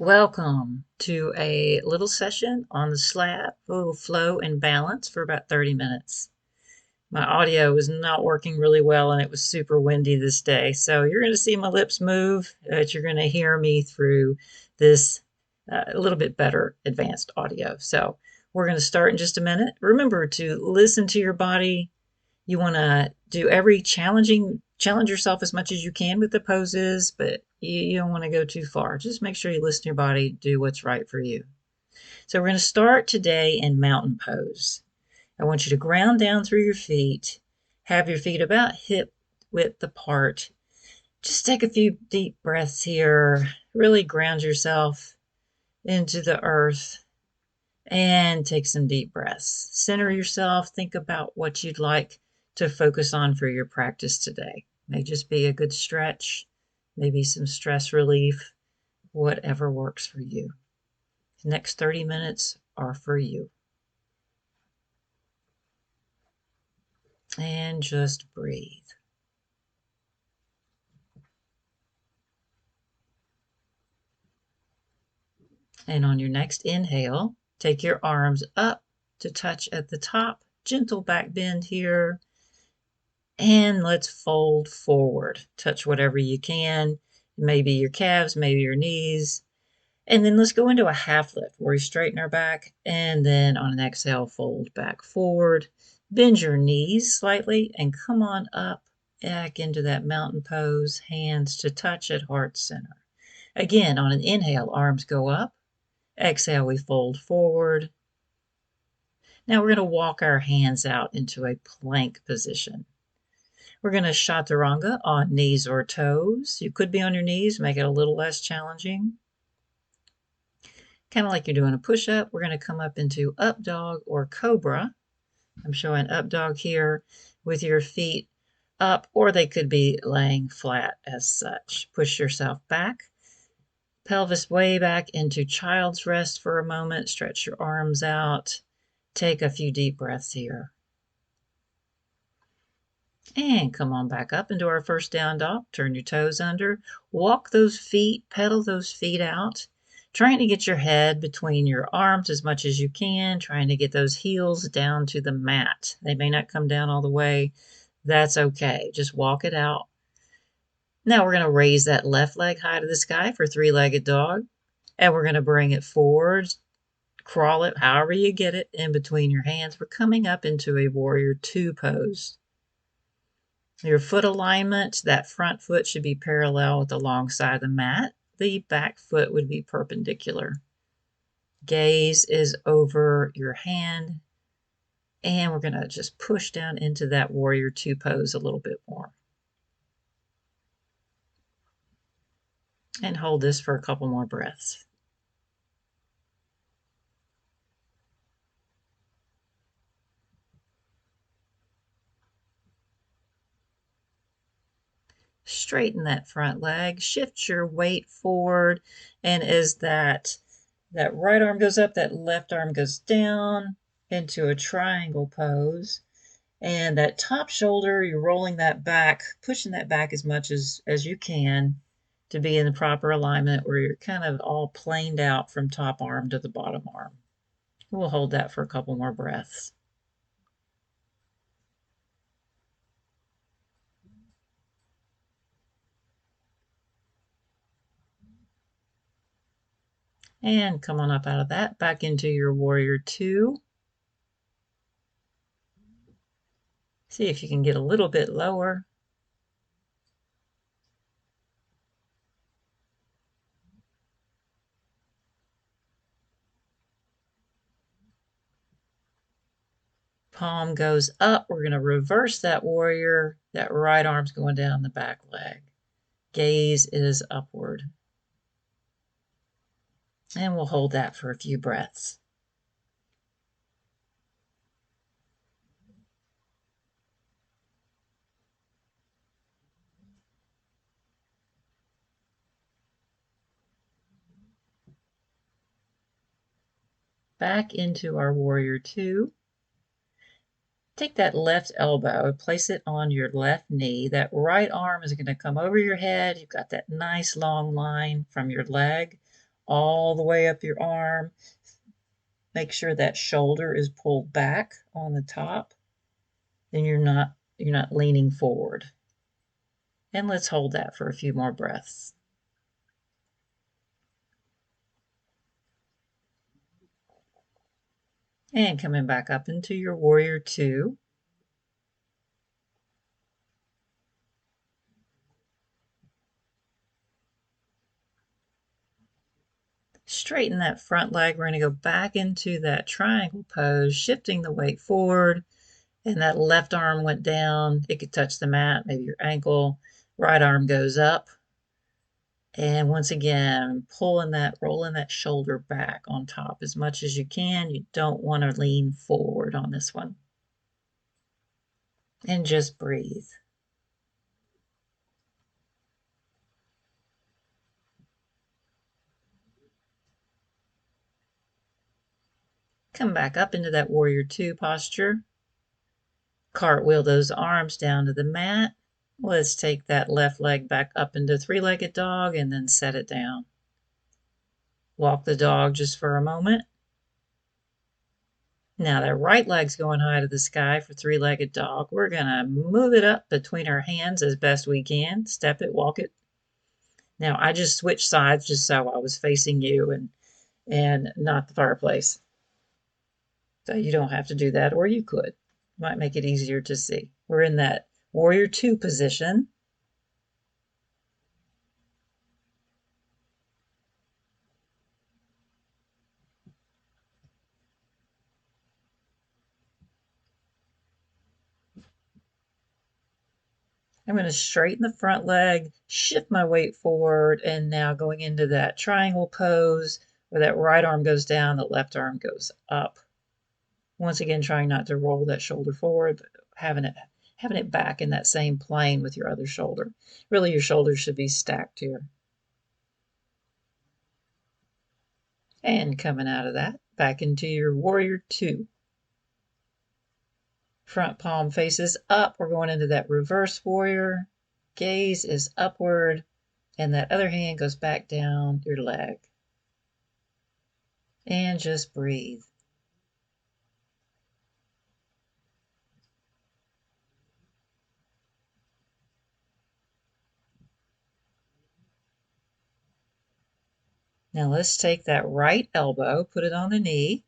Welcome to a little session on the slab, flow and balance for about 30 minutes. My audio was not working really well and it was super windy this day. So you're going to see my lips move, but you're going to hear me through this a little bit better advanced audio. So we're going to start in just a minute. Remember to listen to your body. You want to do every challenge yourself as much as you can with the poses, but you don't want to go too far. Just make sure you listen to your body, do what's right for you. So we're going to start today in mountain pose. I want you to ground down through your feet, have your feet about hip width apart. Just take a few deep breaths here. Really ground yourself into the earth and take some deep breaths. Center yourself. Think about what you'd like to focus on for your practice today. May just be a good stretch, maybe some stress relief, whatever works for you. The next 30 minutes are for you. And just breathe. And on your next inhale, take your arms up to touch at the top. Gentle back bend here. And let's fold forward. Touch whatever you can. Maybe your calves, maybe your knees. And then let's go into a half lift where we straighten our back. And then on an exhale, fold back forward. Bend your knees slightly and come on up back into that mountain pose. Hands to touch at heart center. Again, on an inhale, arms go up. Exhale, we fold forward. Now we're going to walk our hands out into a plank position. We're going to chaturanga on knees or toes. You could be on your knees, make it a little less challenging. Kind of like you're doing a push-up. We're going to come up into up dog or cobra. I'm showing up dog here with your feet up, or they could be laying flat as such. Push yourself back. Pelvis way back into child's rest for a moment. Stretch your arms out. Take a few deep breaths here. And come on back up into our first down dog. Turn your toes under. Walk those feet, pedal those feet out. Trying to get your head between your arms as much as you can. Trying to get those heels down to the mat. They may not come down all the way. That's okay. Just walk it out. Now we're going to raise that left leg high to the sky for three-legged dog. And we're going to bring it forward. Crawl it, however you get it, in between your hands. We're coming up into a warrior two pose. Your foot alignment, that front foot should be parallel with the long side of the mat. The back foot would be perpendicular. Gaze is over your hand. And we're going to just push down into that warrior two pose a little bit more. And hold this for a couple more breaths. Straighten that front leg, shift your weight forward, and as that right arm goes up, that left arm goes down into a triangle pose. And that top shoulder, you're rolling that back, pushing that back as much as you can to be in the proper alignment where you're kind of all planed out from top arm to the bottom arm. We'll hold that for a couple more breaths. And come on up out of that, back into your warrior two. See if you can get a little bit lower. Palm goes up. We're going to reverse that warrior. That right arm's going down the back leg. Gaze is upward. And we'll hold that for a few breaths. Back into our warrior two. Take that left elbow, place it on your left knee. That right arm is going to come over your head. You've got that nice long line from your leg all the way up your arm. Make sure that shoulder is pulled back on the top. Then you're not leaning forward. And let's hold that for a few more breaths. And coming back up into your warrior two. Straighten that front leg. We're going to go back into that triangle pose, shifting the weight forward. And that left arm went down. It could touch the mat, maybe your ankle. Right arm goes up. And once again, rolling that shoulder back on top as much as you can. You don't want to lean forward on this one. And just breathe. Come back up into that warrior two posture. Cartwheel those arms down to the mat. Let's take that left leg back up into three-legged dog and then set it down. Walk the dog just for a moment. Now that right leg's going high to the sky for three-legged dog. We're going to move it up between our hands as best we can. Step it, walk it. Now I just switched sides just so I was facing you and not the fireplace. So you don't have to do that, or you could. Might make it easier to see. We're in that warrior two position. I'm going to straighten the front leg, shift my weight forward, and now going into that triangle pose where that right arm goes down, the left arm goes up. Once again, trying not to roll that shoulder forward, but having it back in that same plane with your other shoulder. Really, your shoulders should be stacked here. And coming out of that, back into your warrior two. Front palm faces up. We're going into that reverse warrior. Gaze is upward, and that other hand goes back down your leg. And just breathe. Now let's take that right elbow, put it on the knee,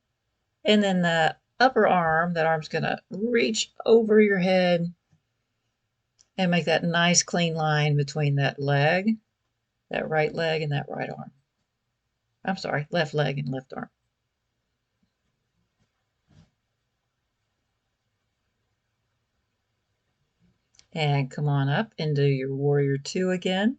and then the upper arm, that arm's going to reach over your head and make that nice clean line between that leg, that right leg, and that right arm. I'm sorry, left leg and left arm. And come on up into your warrior two again.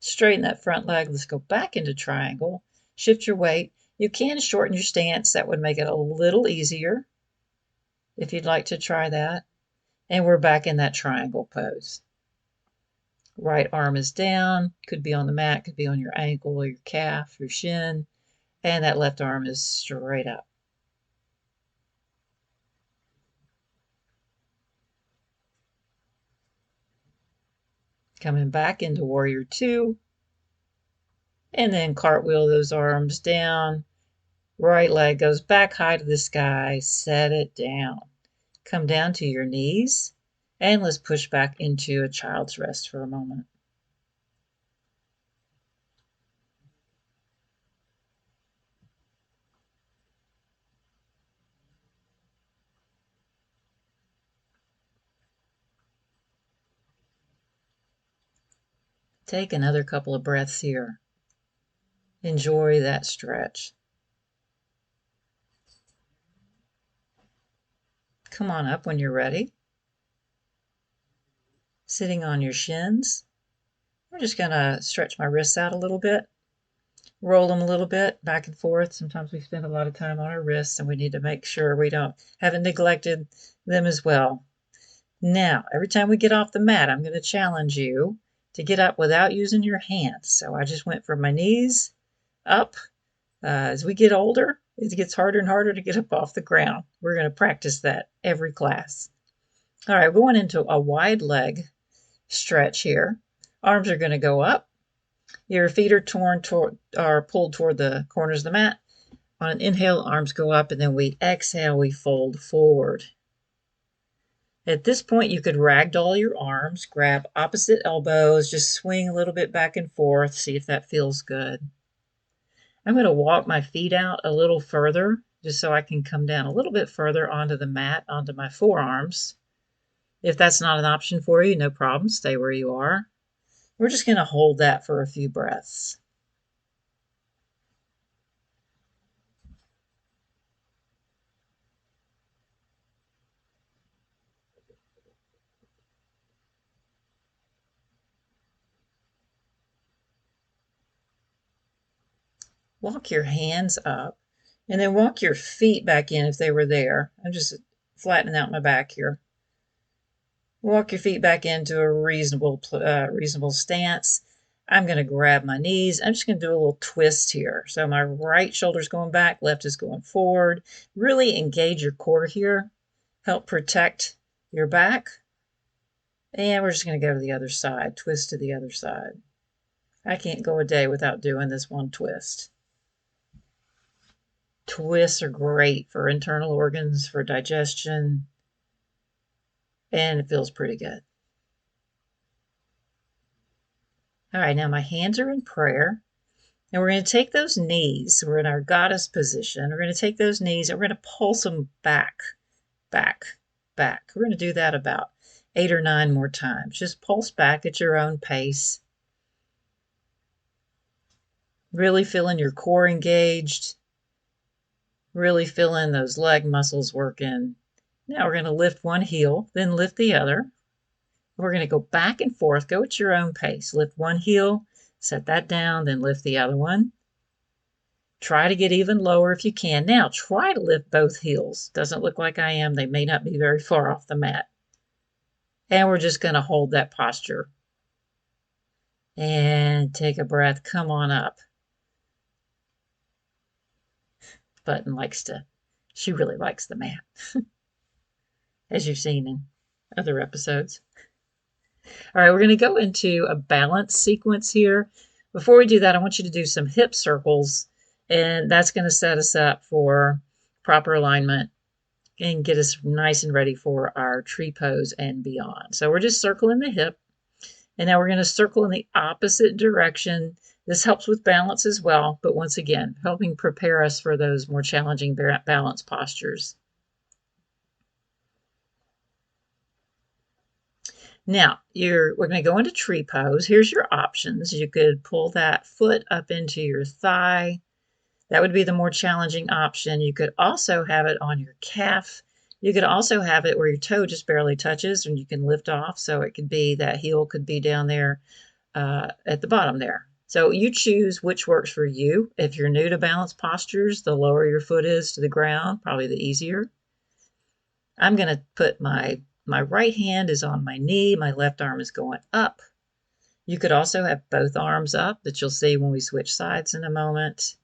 Straighten that front leg. Let's go back into triangle. Shift your weight. You can shorten your stance. That would make it a little easier if you'd like to try that. And we're back in that triangle pose. Right arm is down. Could be on the mat, could be on your ankle or your calf, your shin. And that left arm is straight up. Coming back into warrior two. And then cartwheel those arms down. Right leg goes back high to the sky. Set it down. Come down to your knees. And let's push back into a child's rest for a moment. Take another couple of breaths here. Enjoy that stretch. Come on up when you're ready. Sitting on your shins. I'm just going to stretch my wrists out a little bit. Roll them a little bit back and forth. Sometimes we spend a lot of time on our wrists and we need to make sure we haven't neglected them as well. Now, every time we get off the mat, I'm going to challenge you to get up without using your hands. So I just went from my knees up. As we get older, it gets harder and harder to get up off the ground. We're going to practice that every class. All right, we're going into a wide leg stretch here. Arms are going to go up. Your feet are pulled toward the corners of the mat. On an inhale, arms go up, and then we exhale, we fold forward. At this point, you could ragdoll your arms, grab opposite elbows, just swing a little bit back and forth, see if that feels good. I'm going to walk my feet out a little further, just so I can come down a little bit further onto the mat, onto my forearms. If that's not an option for you, no problem, stay where you are. We're just going to hold that for a few breaths. Walk your hands up and then walk your feet back in if they were there. I'm just flattening out my back here. Walk your feet back into a reasonable stance. I'm going to grab my knees. I'm just going to do a little twist here. So my right shoulder's going back, left is going forward. Really engage your core here. Help protect your back. And we're just going to go to the other side, twist to the other side. I can't go a day without doing this one twist. Twists are great for internal organs, for digestion, and it feels pretty good. All right, now my hands are in prayer, and we're going to take those knees. We're in our goddess position. We're going to take those knees and we're going to pulse them back, back, back. We're going to do that about 8 or 9 more times. Just pulse back at your own pace. Really feeling your core engaged. Really feeling those leg muscles working. Now we're going to lift one heel, then lift the other. We're going to go back and forth. Go at your own pace. Lift one heel, set that down, then lift the other one. Try to get even lower if you can. Now try to lift both heels. Doesn't look like I am. They may not be very far off the mat. And we're just going to hold that posture. And take a breath. Come on up. Button she really likes the mat, as you've seen in other episodes. All right, we're going to go into a balance sequence here. Before we do that, I want you to do some hip circles, and that's going to set us up for proper alignment and get us nice and ready for our tree pose and beyond. So we're just circling the hip, and now we're going to circle in the opposite direction. This helps with balance as well, but once again, helping prepare us for those more challenging balance postures. Now, we're going to go into tree pose. Here's your options. You could pull that foot up into your thigh. That would be the more challenging option. You could also have it on your calf. You could also have it where your toe just barely touches and you can lift off. So it could be that heel could be down there at the bottom there. So you choose which works for you. If you're new to balance postures, the lower your foot is to the ground, probably the easier. I'm going to put my right hand is on my knee. My left arm is going up. You could also have both arms up that you'll see when we switch sides in a moment.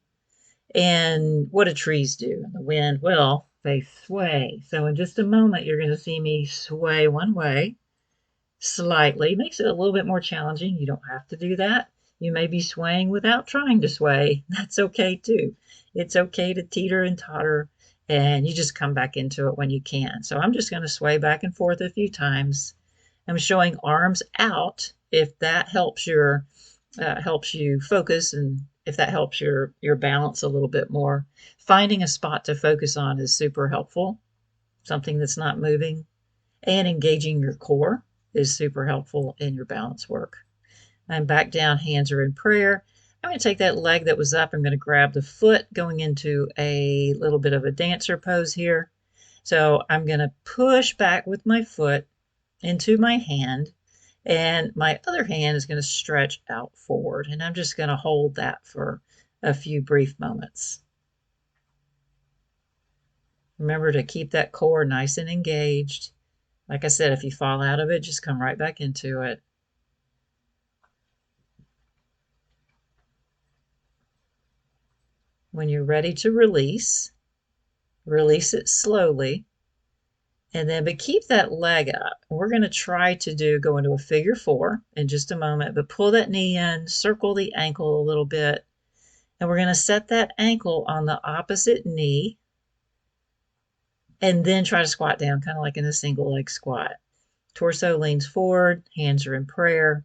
And what do trees do in the wind? Well, they sway. So in just a moment, you're going to see me sway one way slightly. Makes it a little bit more challenging. You don't have to do that. You may be swaying without trying to sway. That's okay too. It's okay to teeter and totter, and you just come back into it when you can. So I'm just going to sway back and forth a few times. I'm showing arms out if that helps you focus, and if that helps your balance a little bit more. Finding a spot to focus on is super helpful. Something that's not moving, and engaging your core is super helpful in your balance work. I'm back down, hands are in prayer. I'm going to take that leg that was up. I'm going to grab the foot going into a little bit of a dancer pose here. So I'm going to push back with my foot into my hand, and my other hand is going to stretch out forward. And I'm just going to hold that for a few brief moments. Remember to keep that core nice and engaged. Like I said, if you fall out of it, just come right back into it. When you're ready to release, release it slowly. And then, but keep that leg up. We're going to try to go into a figure four in just a moment, but pull that knee in, circle the ankle a little bit, and we're going to set that ankle on the opposite knee and then try to squat down, kind of like in a single leg squat. Torso leans forward, hands are in prayer.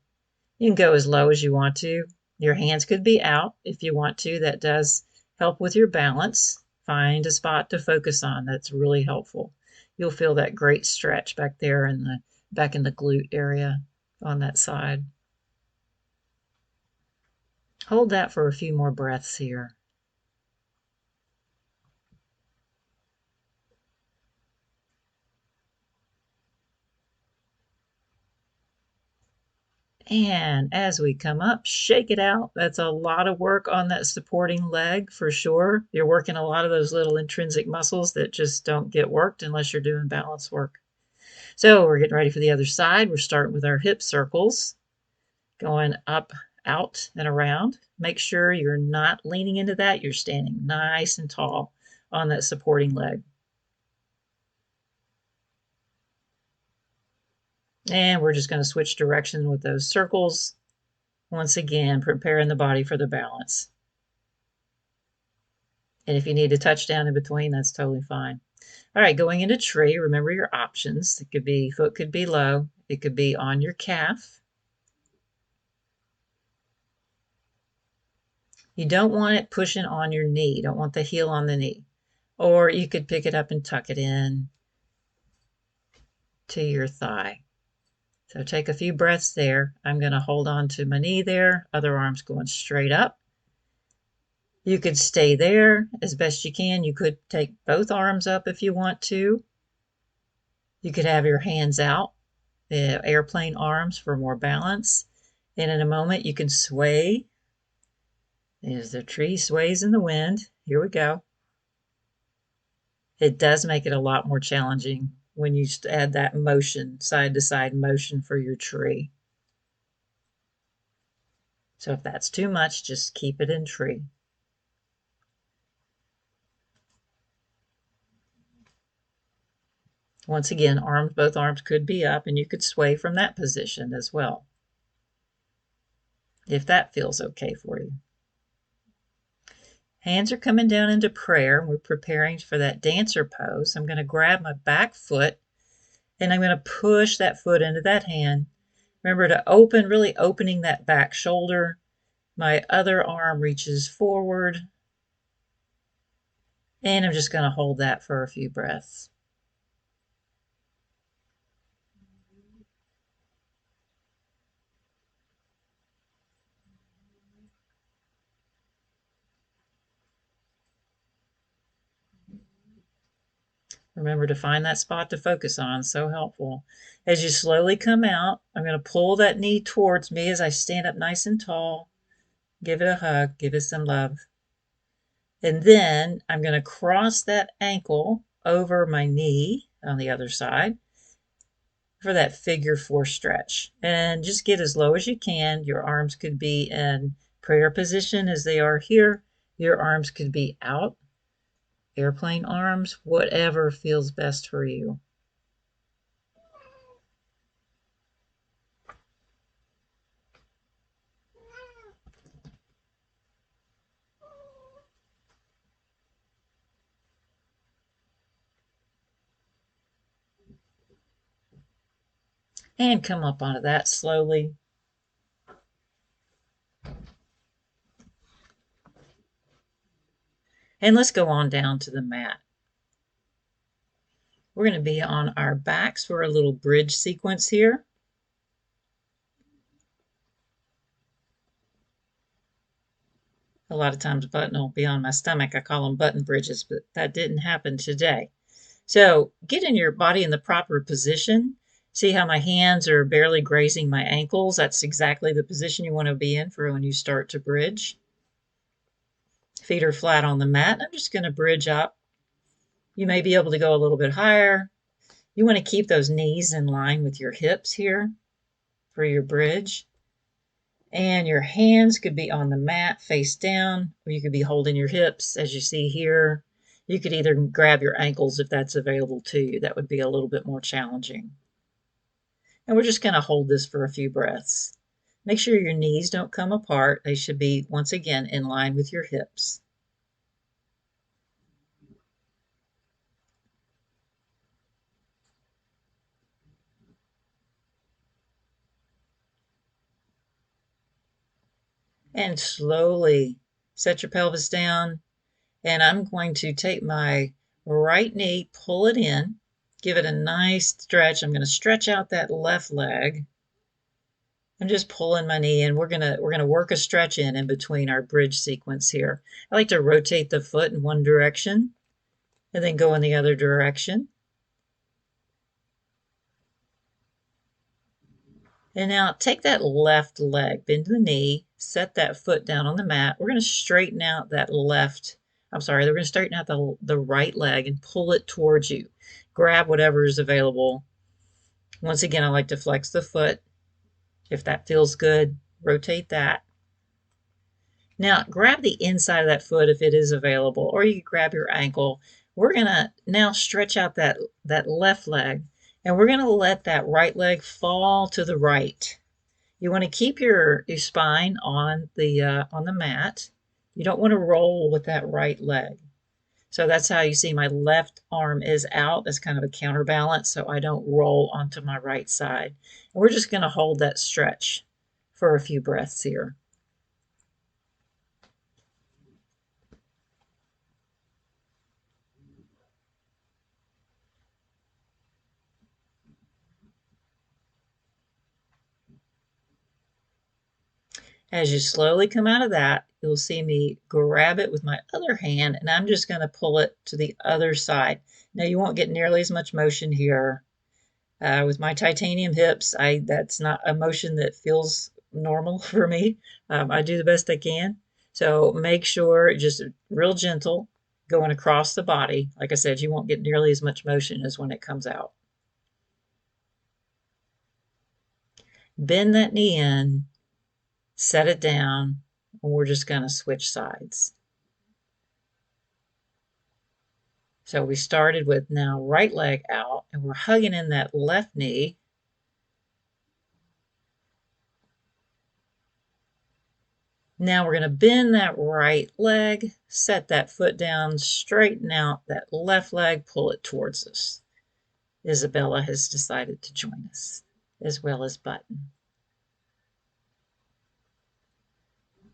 You can go as low as you want to. Your hands could be out if you want to. That does help with your balance. Find a spot to focus on. That's really helpful. You'll feel that great stretch back there in the back in the glute area on that side. Hold that for a few more breaths here. And as we come up, shake it out. That's a lot of work on that supporting leg for sure. You're working a lot of those little intrinsic muscles that just don't get worked unless you're doing balance work. So we're getting ready for the other side. We're starting with our hip circles, going up, out, and around. Make sure you're not leaning into that. You're standing nice and tall on that supporting leg. And we're just going to switch direction with those circles. Once again, preparing the body for the balance. And if you need a touchdown in between, that's totally fine. All right, going into tree, remember your options. It could be, foot could be low. It could be on your calf. You don't want it pushing on your knee. You don't want the heel on the knee. Or you could pick it up and tuck it in to your thigh. So take a few breaths there. I'm going to hold on to my knee there. Other arm's going straight up. You could stay there as best you can. You could take both arms up if you want to. You could have your hands out, the airplane arms for more balance. And in a moment, you can sway. As the tree sways in the wind. Here we go. It does make it a lot more challenging when you add that motion, side to side motion for your tree. So if that's too much, just keep it in tree. Once again, both arms could be up, and you could sway from that position as well, if that feels okay for you. Hands are coming down into prayer. We're preparing for that dancer pose. I'm going to grab my back foot, and I'm going to push that foot into that hand. Remember to open, really opening that back shoulder. My other arm reaches forward, and I'm just going to hold that for a few breaths. Remember to find that spot to focus on, so helpful. As you slowly come out, I'm going to pull that knee towards me as I stand up nice and tall. Give it a hug, give it some love. And then I'm going to cross that ankle over my knee on the other side for that figure four stretch. And just get as low as you can. Your arms could be in prayer position as they are here. Your arms could be out, airplane arms, whatever feels best for you. And come up onto that slowly. And let's go on down to the mat. We're going to be on our backs for a little bridge sequence here. A lot of times button will be on my stomach. I call them button bridges, but that didn't happen today. So get in your body in the proper position. See how my hands are barely grazing my ankles? That's exactly the position you want to be in for when you start to bridge. Feet are flat on the mat. I'm just going to bridge up. You may be able to go a little bit higher. You want to keep those knees in line with your hips here for your bridge. And your hands could be on the mat face down, or you could be holding your hips as you see here. You could either grab your ankles if that's available to you. That would be a little bit more challenging. And we're just going to hold this for a few breaths. Make sure your knees don't come apart. They should be, once again, in line with your hips. And slowly set your pelvis down. And I'm going to take my right knee, pull it in, give it a nice stretch. I'm going to stretch out that left leg. I'm just pulling my knee in. We're gonna work a stretch in between our bridge sequence here. I like to rotate the foot in one direction and then go in the other direction. And now take that left leg, bend the knee, set that foot down on the mat. We're going to straighten out that we're going to straighten out the right leg and pull it towards you. Grab whatever is available. Once again, I like to flex the foot. If that feels good, rotate that. Now grab the inside of that foot if it is available, or you can grab your ankle. We're going to now stretch out that left leg, and we're going to let that right leg fall to the right. You want to keep your spine on the mat. You don't want to roll with that right leg. So that's how you see my left arm is out. That's kind of a counterbalance, so I don't roll onto my right side. And we're just going to hold that stretch for a few breaths here. As you slowly come out of that, you'll see me grab it with my other hand, and I'm just going to pull it to the other side. Now, you won't get nearly as much motion here. With my titanium hips, that's not a motion that feels normal for me. I do the best I can. So make sure, just real gentle, going across the body. Like I said, you won't get nearly as much motion as when it comes out. Bend that knee in, set it down, and we're just going to switch sides. So we started with now right leg out, and we're hugging in that left knee. Now we're going to bend that right leg, set that foot down, straighten out that left leg, pull it towards us. Isabella has decided to join us, as well as Button.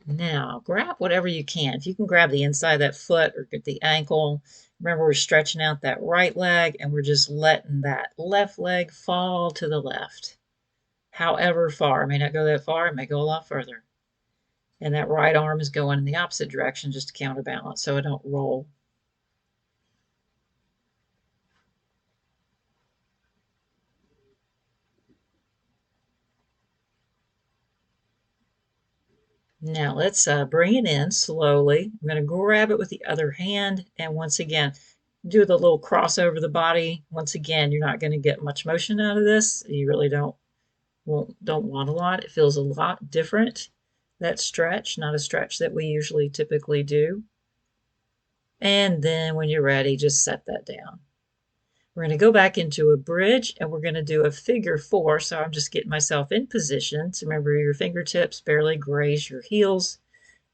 Now grab whatever you can. If you can grab the inside of that foot or get the ankle, remember we're stretching out that right leg and we're just letting that left leg fall to the left. However far, it may not go that far, it may go a lot further. And that right arm is going in the opposite direction just to counterbalance so it don't roll. Now let's bring it in slowly. I'm going to grab it with the other hand, and once again, do the little cross over the body. Once again, you're not going to get much motion out of this. You really don't want a lot. It feels a lot different. That stretch, not a stretch that we usually typically do. And then when you're ready, just set that down. We're going to go back into a bridge and we're going to do a figure 4. So I'm just getting myself in position. So remember, your fingertips barely graze your heels.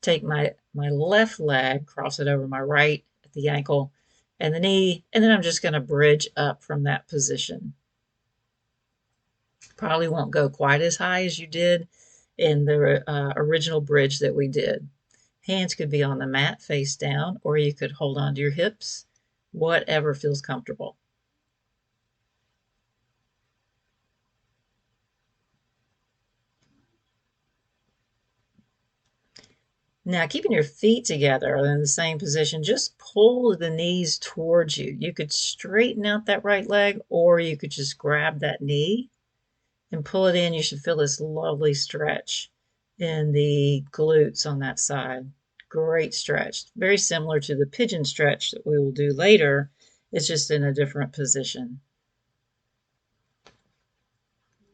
Take my left leg, cross it over my right at the ankle and the knee, and then I'm just going to bridge up from that position. Probably won't go quite as high as you did in the original bridge that we did. Hands could be on the mat face down, or you could hold onto your hips, whatever feels comfortable. Now, keeping your feet together in the same position, just pull the knees towards you. You could straighten out that right leg, or you could just grab that knee and pull it in. You should feel this lovely stretch in the glutes on that side. Great stretch. Very similar to the pigeon stretch that we will do later. It's just in a different position.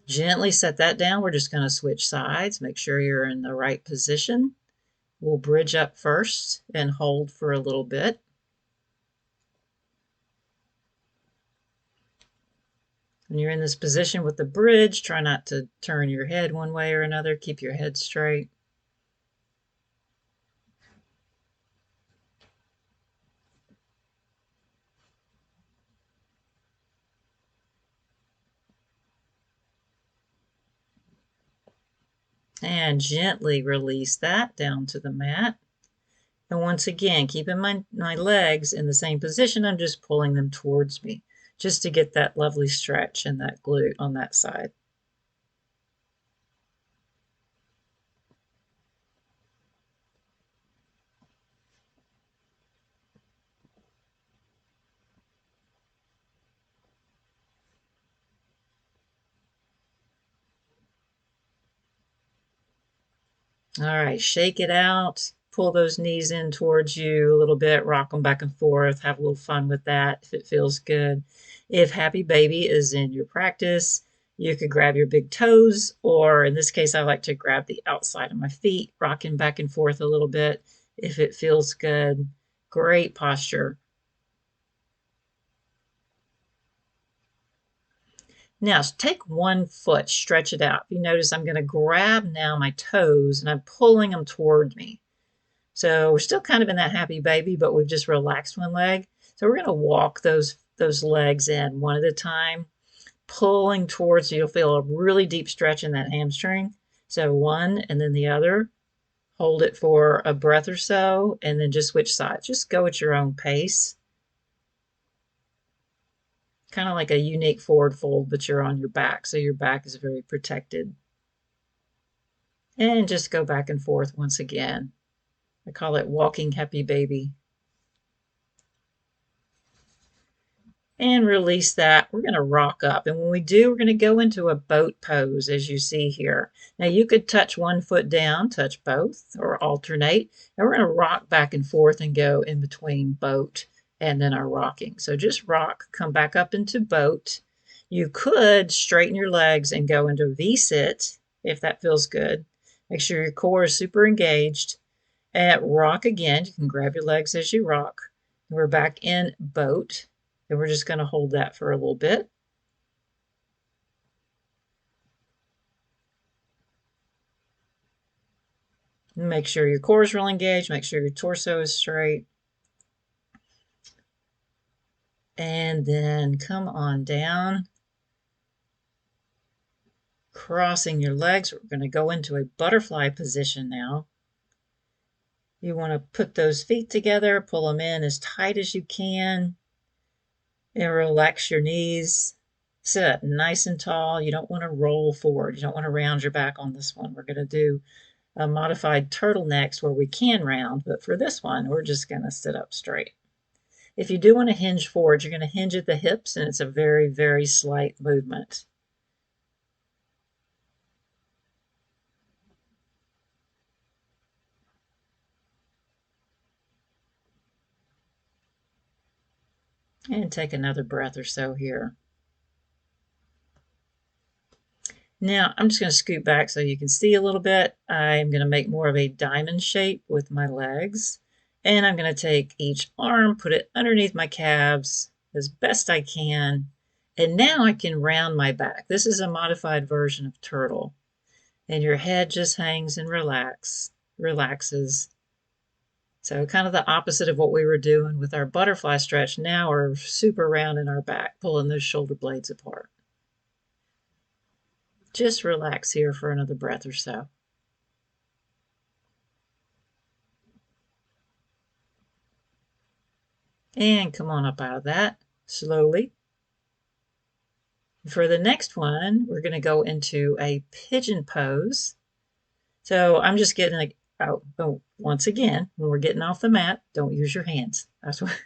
Gently set that down. We're just going to switch sides. Make sure you're in the right position. We'll bridge up first and hold for a little bit. When you're in this position with the bridge, try not to turn your head one way or another. Keep your head straight. And gently release that down to the mat. And once again, keeping my legs in the same position, I'm just pulling them towards me just to get that lovely stretch in that glute on that side. All right, shake it out. Pull those knees in towards you a little bit, rock them back and forth, have a little fun with that if it feels good. If Happy Baby is in your practice, you could grab your big toes, or in this case, I like to grab the outside of my feet, rocking back and forth a little bit if it feels good. Great posture. Now take one foot, stretch it out. You notice I'm going to grab now my toes and I'm pulling them toward me. So we're still kind of in that happy baby, but we've just relaxed one leg. So we're going to walk those legs in one at a time, pulling towards you. You'll feel a really deep stretch in that hamstring. So one and then the other. Hold it for a breath or so, and then just switch sides. Just go at your own pace. Kind of like a unique forward fold, but you're on your back, so your back is very protected. And just go back and forth once again. I call it walking happy baby. And release that. We're going to rock up. And when we do, we're going to go into a boat pose, as you see here. Now, you could touch one foot down, touch both, or alternate. And we're going to rock back and forth and go in between boat and then our rocking. So just rock, come back up into boat. You could straighten your legs and go into V-sit if that feels good. Make sure your core is super engaged. And rock again. You can grab your legs as you rock. We're back in boat. And we're just going to hold that for a little bit. Make sure your core is really engaged. Make sure your torso is straight. And then come on down. Crossing your legs. We're going to go into a butterfly position now. You want to put those feet together, pull them in as tight as you can, and relax your knees. Sit up nice and tall. You don't want to roll forward. You don't want to round your back on this one. We're going to do a modified turtlenecks where we can round, but for this one, we're just going to sit up straight. If you do want to hinge forward, you're going to hinge at the hips, and it's a very, very slight movement. And take another breath or so here. Now, I'm just going to scoot back so you can see a little bit. I'm going to make more of a diamond shape with my legs. And I'm going to take each arm, put it underneath my calves as best I can. And now I can round my back. This is a modified version of turtle. And your head just hangs and relaxes. So kind of the opposite of what we were doing with our butterfly stretch. Now we're super round in our back, pulling those shoulder blades apart. Just relax here for another breath or so. And come on up out of that slowly. For the next one, we're going to go into a pigeon pose. So I'm just getting once again, when we're getting off the mat, don't use your hands. That's what.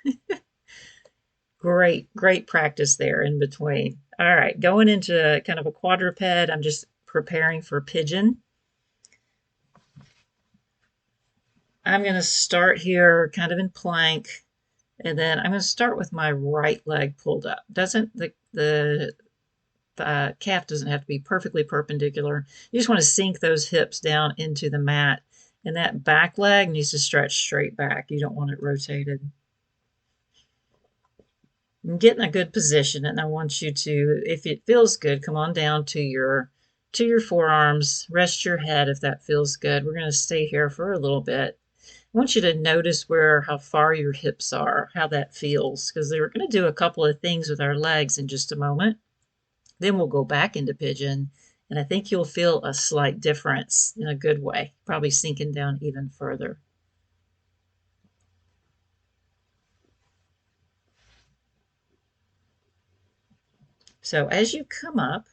Great practice there in between. All right, going into kind of a quadruped. I'm just preparing for pigeon. I'm going to start here kind of in plank, and then I'm going to start with my right leg pulled up. Doesn't the calf doesn't have to be perfectly perpendicular. You just want to sink those hips down into the mat, and that back leg needs to stretch straight back. You don't want it rotated. Get in a good position, and I want you to, if it feels good, come on down to your forearms. Rest your head if that feels good. We're going to stay here for a little bit. I want you to notice how far your hips are, how that feels, because we're going to do a couple of things with our legs in just a moment. Then we'll go back into pigeon, and I think you'll feel a slight difference in a good way, probably sinking down even further. So as you come up,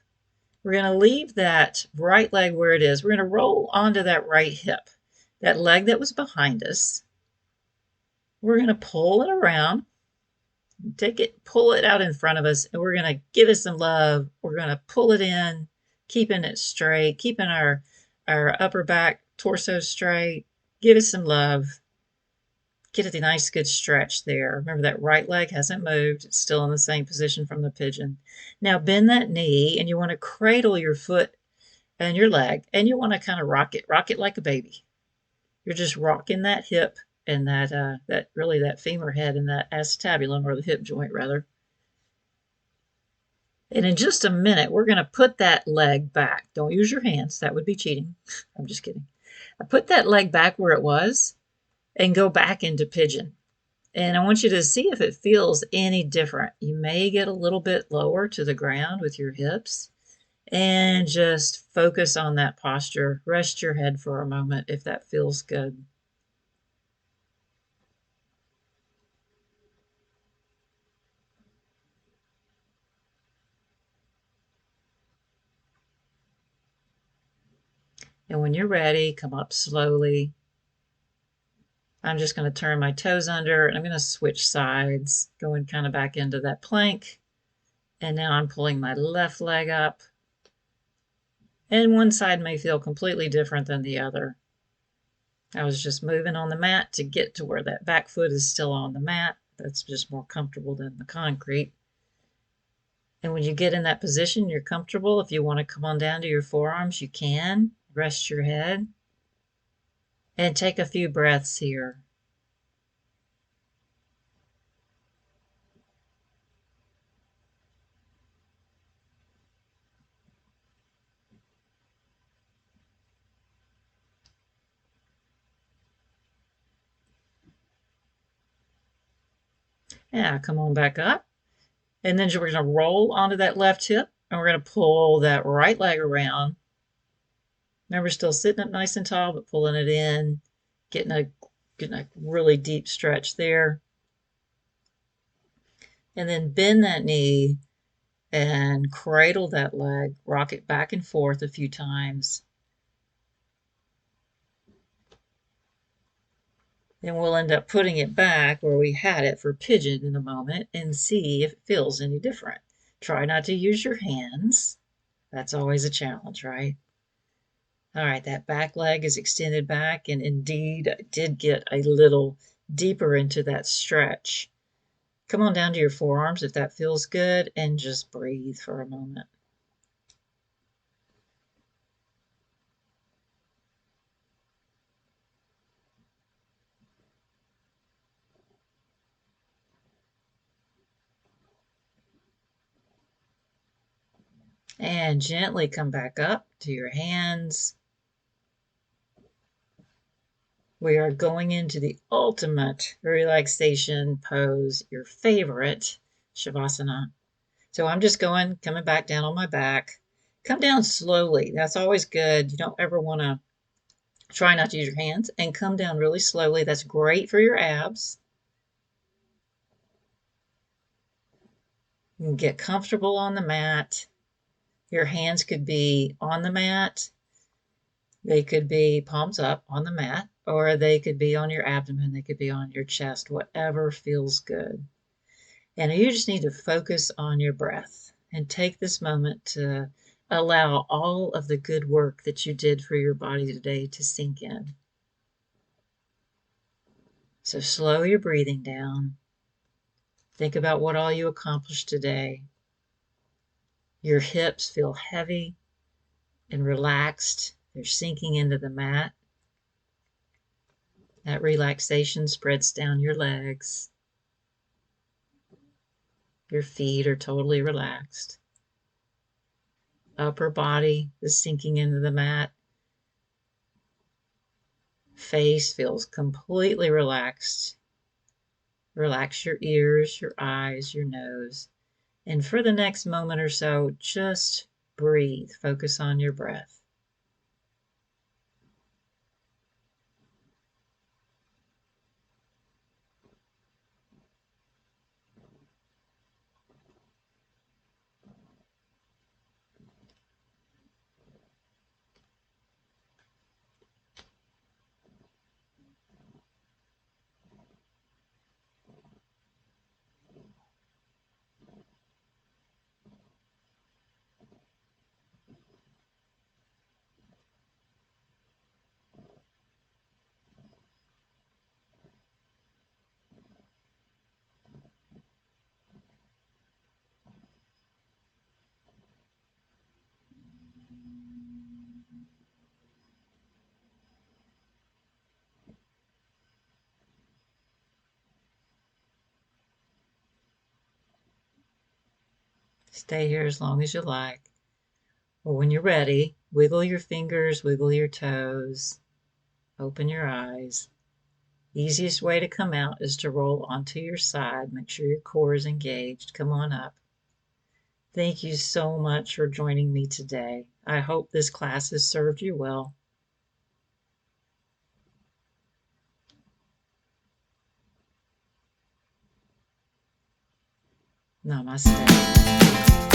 we're going to leave that right leg where it is. We're going to roll onto that right hip, that leg that was behind us. We're going to pull it around, pull it out in front of us, and we're going to give it some love. We're going to pull it in, keeping it straight, keeping our upper back, torso straight. Give it some love. Get a nice good stretch there. Remember that right leg hasn't moved. It's still in the same position from the pigeon. Now bend that knee, and you want to cradle your foot and your leg, and you want to kind of rock it like a baby. You're just rocking that hip and that femur head and that acetabulum, or the hip joint rather. And in just a minute, we're going to put that leg back. Don't use your hands. That would be cheating. I'm just kidding. I put that leg back where it was and go back into pigeon. And I want you to see if it feels any different. You may get a little bit lower to the ground with your hips, and just focus on that posture. Rest your head for a moment if that feels good. And when you're ready, come up slowly. I'm just going to turn my toes under, and I'm going to switch sides, going kind of back into that plank. And now I'm pulling my left leg up. And one side may feel completely different than the other. I was just moving on the mat to get to where that back foot is still on the mat. That's just more comfortable than the concrete. And when you get in that position, you're comfortable. If you want to come on down to your forearms, you can. Rest your head. And take a few breaths here. Yeah, come on back up. And then we're going to roll onto that left hip, and we're going to pull that right leg around. Remember, still sitting up nice and tall, but pulling it in, getting a really deep stretch there. And then bend that knee and cradle that leg, rock it back and forth a few times. Then we'll end up putting it back where we had it for pigeon in a moment and see if it feels any different. Try not to use your hands. That's always a challenge, right? All right, that back leg is extended back, and indeed I did get a little deeper into that stretch. Come on down to your forearms if that feels good, and just breathe for a moment. And gently come back up to your hands. We are going into the ultimate relaxation pose, your favorite, Shavasana. So I'm just coming back down on my back. Come down slowly. That's always good. You don't ever want to try not to use your hands, and come down really slowly. That's great for your abs. You can get comfortable on the mat. Your hands could be on the mat. They could be palms up on the mat, or they could be on your abdomen. They could be on your chest, whatever feels good. And you just need to focus on your breath and take this moment to allow all of the good work that you did for your body today to sink in. So slow your breathing down. Think about what all you accomplished today. Your hips feel heavy and relaxed. They're sinking into the mat. That relaxation spreads down your legs. Your feet are totally relaxed. Upper body is sinking into the mat. Face feels completely relaxed. Relax your ears, your eyes, your nose. And for the next moment or so, just breathe. Focus on your breath. Stay here as long as you like. Or when you're ready, wiggle your fingers, wiggle your toes, open your eyes. Easiest way to come out is to roll onto your side. Make sure your core is engaged. Come on up. Thank you so much for joining me today. I hope this class has served you well. Namaste.